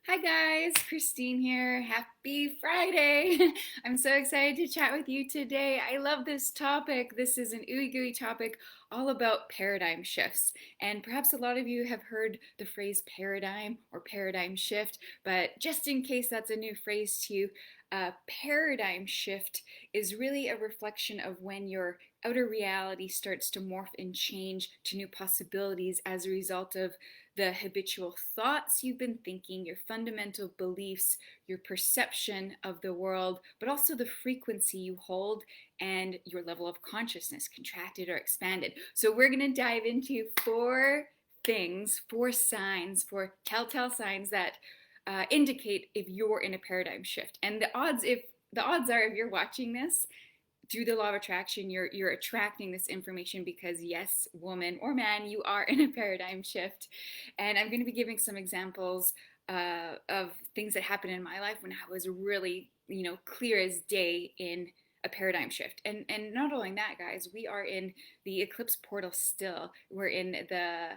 Hi guys, Christine here. Happy Friday. I'm so excited to chat with you today. I love this topic. This is an ooey gooey topic all about paradigm shifts. And perhaps a lot of you have heard the phrase paradigm or paradigm shift, but just in case that's a new phrase to you, a paradigm shift is really a reflection of when your outer reality starts to morph and change to new possibilities as a result of the habitual thoughts you've been thinking, your fundamental beliefs, your perception of the world, but also the frequency you hold and your level of consciousness, contracted or expanded. So we're going to dive into four things, four signs, four telltale signs that indicate if you're in a paradigm shift. And the odds are, if you're watching this, through the law of attraction, you're attracting this information because yes, woman or man, you are in a paradigm shift. And I'm going to be giving some examples of things that happened in my life when I was really, clear as day in a paradigm shift. And not only that, guys, we are in the eclipse portal still. We're in the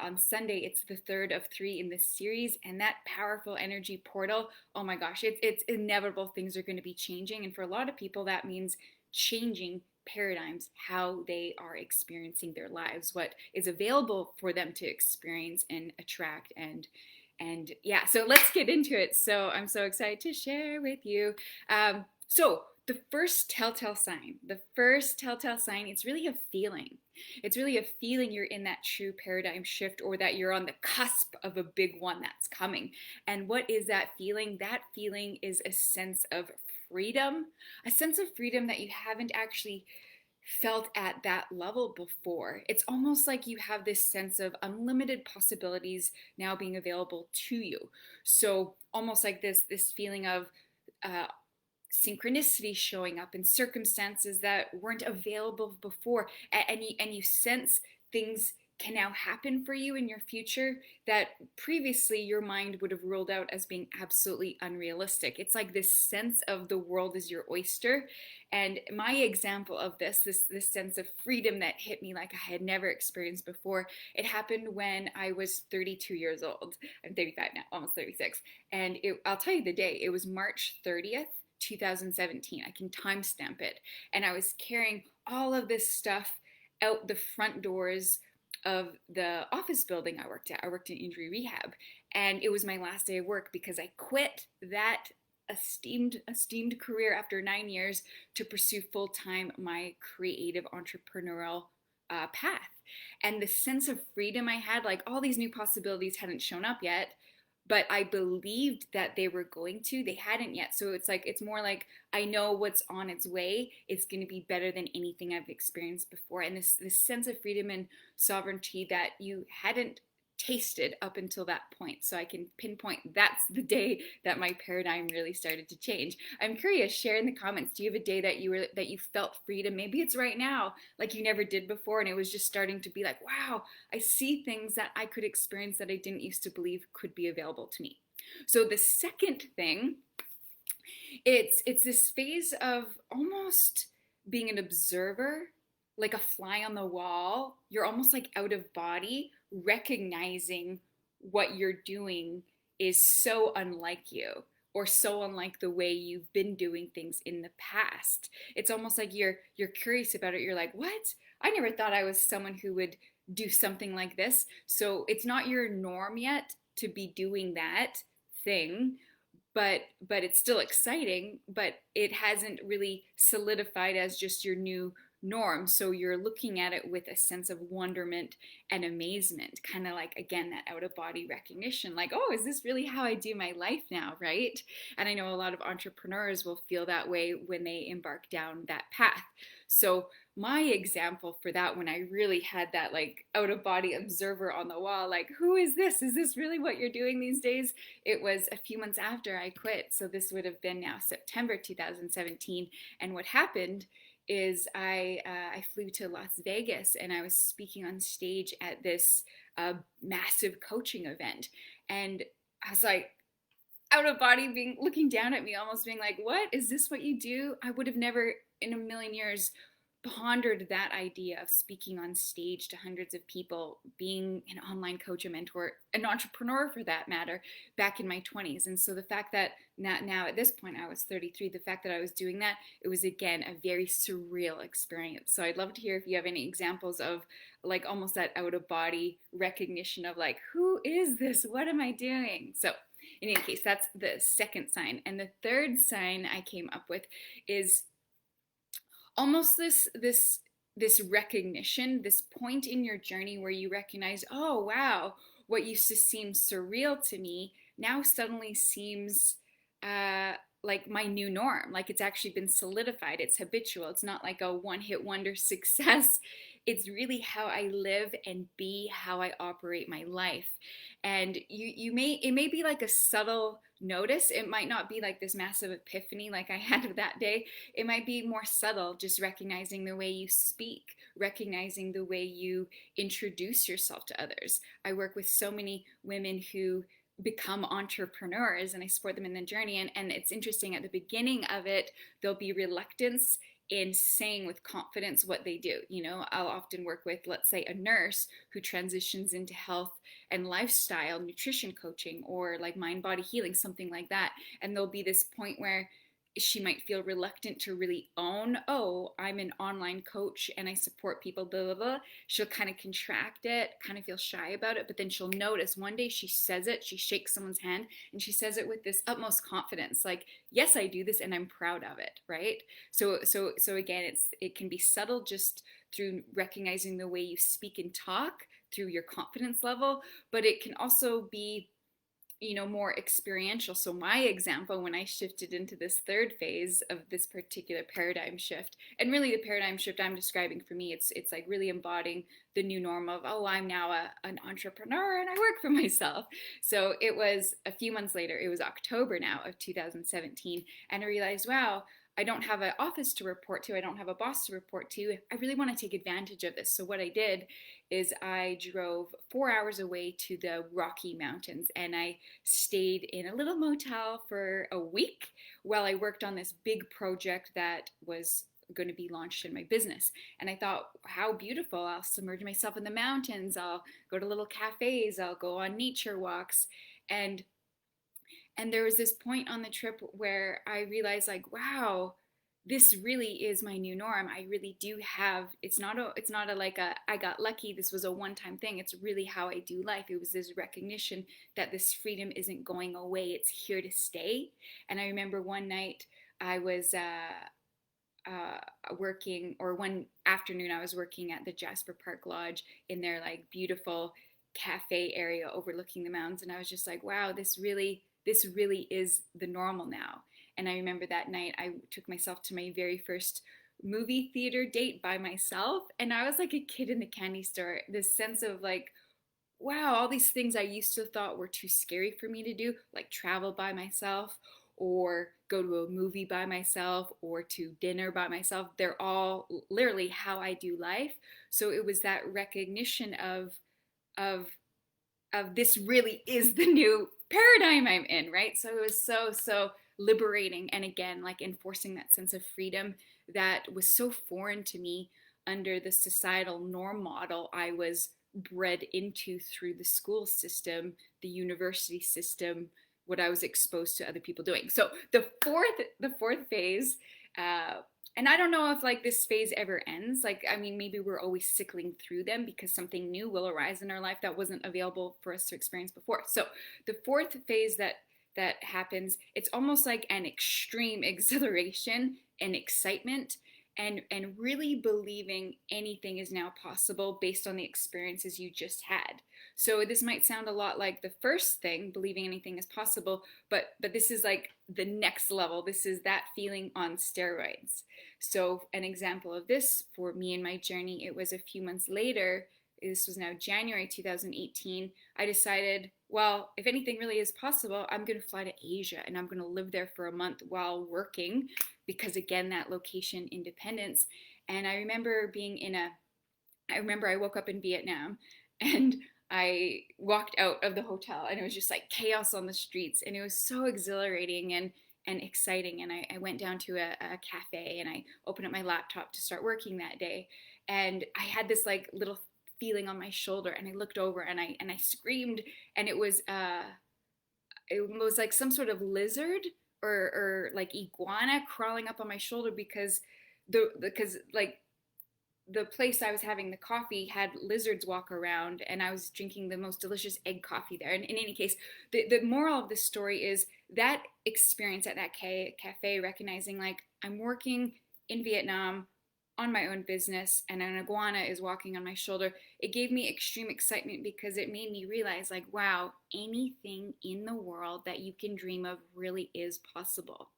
on Sunday, it's the third of three in this series, and that powerful energy portal. Oh my gosh, it's inevitable. Things are going to be changing, and for a lot of people, that means changing paradigms, how they are experiencing their lives, what is available for them to experience and attract and yeah. So let's get into it. So I'm so excited to share with you. So the first telltale sign, it's really a feeling. It's really a feeling you're in that true paradigm shift or that you're on the cusp of a big one that's coming. And what is that feeling? That feeling is a sense of freedom, a sense of freedom that you haven't actually felt at that level before. It's almost like you have this sense of unlimited possibilities now being available to you. So almost like this feeling of uh, synchronicity showing up in circumstances that weren't available before, and you sense things can now happen for you in your future that previously your mind would have ruled out as being absolutely unrealistic. It's like this sense of the world is your oyster. And my example of this sense of freedom that hit me like I had never experienced before, it happened when I was 32 years old. I'm 35 now, almost 36. And I'll tell you the day. It was March 30th, 2017. I can timestamp it. And I was carrying all of this stuff out the front doors of the office building I worked at. I worked in injury rehab. And it was my last day of work because I quit that esteemed career after 9 years to pursue full time my creative entrepreneurial path. And the sense of freedom I had, like all these new possibilities hadn't shown up yet, but I believed that they were going to. They hadn't yet. So it's more like I know what's on its way. It's going to be better than anything I've experienced before. And this sense of freedom and sovereignty that you hadn't tasted up until that point. So I can pinpoint that's the day that my paradigm really started to change. I'm curious, share in the comments, do you have a day that you felt freedom? Maybe it's right now like you never did before, and it was just starting to be like, wow, I see things that I could experience that I didn't used to believe could be available to me. So the second thing, it's this phase of almost being an observer, like a fly on the wall. You're almost like out of body, recognizing what you're doing is so unlike you or so unlike the way you've been doing things in the past. It's almost like you're curious about it. You're like, "What? I never thought I was someone who would do something like this." So it's not your norm yet to be doing that thing, but it's still exciting, but it hasn't really solidified as just your new norm. So you're looking at it with a sense of wonderment and amazement, kind of like, again, that out of body recognition, like, oh, is this really how I do my life now, right? And I know a lot of entrepreneurs will feel that way when they embark down that path. So my example for that, when I really had that like out of body observer on the wall, like, who is this? Is this really what you're doing these days? It was a few months after I quit. So this would have been now September 2017. And what happened is I flew to Las Vegas and I was speaking on stage at this massive coaching event. And I was like, out of body, being looking down at me, almost being like, what is this what you do? I would have never in a million years pondered that idea of speaking on stage to hundreds of people, being an online coach, a mentor, an entrepreneur for that matter, back in my 20s. And so the fact that now at this point I was 33, the fact that I was doing that, it was again a very surreal experience. So I'd love to hear if you have any examples of like almost that out of body recognition of like, who is this? What am I doing? So in any case, that's the second sign. And the third sign I came up with is almost this recognition, this point in your journey where you recognize, oh wow, what used to seem surreal to me now suddenly seems like my new norm. Like it's actually been solidified. It's habitual. It's not like a one-hit wonder success. It's really how I live and be, how I operate my life. And it may be like a subtle notice. It might not be like this massive epiphany like I had that day. It might be more subtle, just recognizing the way you speak, recognizing the way you introduce yourself to others. I work with so many women who become entrepreneurs and I support them in the journey. And it's interesting, at the beginning of it, there'll be reluctance in saying with confidence what they do. You know, I'll often work with, let's say, a nurse who transitions into health and lifestyle nutrition coaching or like mind body healing, something like that. And there'll be this point where she might feel reluctant to really own, oh, I'm an online coach and I support people, blah, blah, blah. She'll kind of contract it, kind of feel shy about it, but then she'll notice one day she says it, she shakes someone's hand and she says it with this utmost confidence, like, yes, I do this and I'm proud of it, right? So again, it can be subtle just through recognizing the way you speak and talk, through your confidence level, but it can also be more experiential. So my example, when I shifted into this third phase of this particular paradigm shift, and really the paradigm shift I'm describing for me, it's like really embodying the new norm of, oh, I'm now an entrepreneur and I work for myself. So it was a few months later, it was October now of 2017, and I realized, wow, I don't have an office to report to. I don't have a boss to report to. I really want to take advantage of this. So what I did is I drove 4 hours away to the Rocky Mountains and I stayed in a little motel for a week while I worked on this big project that was going to be launched in my business. And I thought, how beautiful. I'll submerge myself in the mountains. I'll go to little cafes. I'll go on nature walks. And there was this point on the trip where I realized, like, wow, this really is my new norm. I really do have, it's not a like a I got lucky, this was a one-time thing. It's really how I do life. It was this recognition that this freedom isn't going away. It's here to stay. And I remember one night I was working, or one afternoon I was working at the Jasper Park Lodge in their like beautiful cafe area overlooking the mountains, and I was just like, wow, this really is the normal now. And I remember that night I took myself to my very first movie theater date by myself, and I was like a kid in the candy store. This sense of like, wow, all these things I used to thought were too scary for me to do, like travel by myself or go to a movie by myself or to dinner by myself, they're all literally how I do life. So it was that recognition of this really is the new paradigm I'm in, right? So it was so liberating, and again, like enforcing that sense of freedom that was so foreign to me under the societal norm model I was bred into through the school system, the university system, what I was exposed to other people doing. So the fourth phase, and I don't know if like this phase ever ends. Like, I mean, maybe we're always cycling through them because something new will arise in our life that wasn't available for us to experience before. So the fourth phase that happens, it's almost like an extreme exhilaration and excitement, and really believing anything is now possible based on the experiences you just had. So this might sound a lot like the first thing, believing anything is possible, but this is like the next level. This is that feeling on steroids. So an example of this for me in my journey, it was a few months later. This was now January 2018. I decided, well, if anything really is possible, I'm going to fly to Asia and I'm going to live there for a month while working, because again, that location independence. And I remember I woke up in Vietnam and I walked out of the hotel and it was just like chaos on the streets, and it was so exhilarating. and exciting. And I went down to a cafe and I opened up my laptop to start working that day. And I had this like little feeling on my shoulder, and I looked over and I screamed, and it was like some sort of lizard or like iguana crawling up on my shoulder, because because like the place I was having the coffee had lizards walk around, and I was drinking the most delicious egg coffee there. And in any case, the moral of this story is that experience at that cafe, recognizing like I'm working in Vietnam on my own business and an iguana is walking on my shoulder, it gave me extreme excitement because it made me realize like, wow, anything in the world that you can dream of really is possible,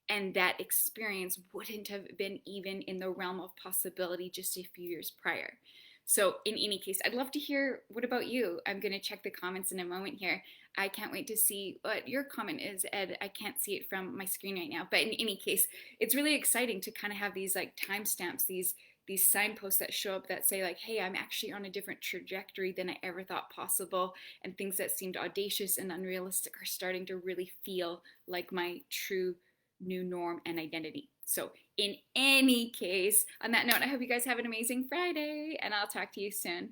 and that experience wouldn't have been even in the realm of possibility just a few years prior. So in any case, I'd love to hear, what about you? I'm going to check the comments in a moment here. I can't wait to see what your comment is, Ed. I can't see it from my screen right now, but in any case, it's really exciting to kind of have these like timestamps, these signposts that show up that say like, hey, I'm actually on a different trajectory than I ever thought possible, and things that seemed audacious and unrealistic are starting to really feel like my true new norm and identity. So in any case, on that note, I hope you guys have an amazing Friday, and I'll talk to you soon.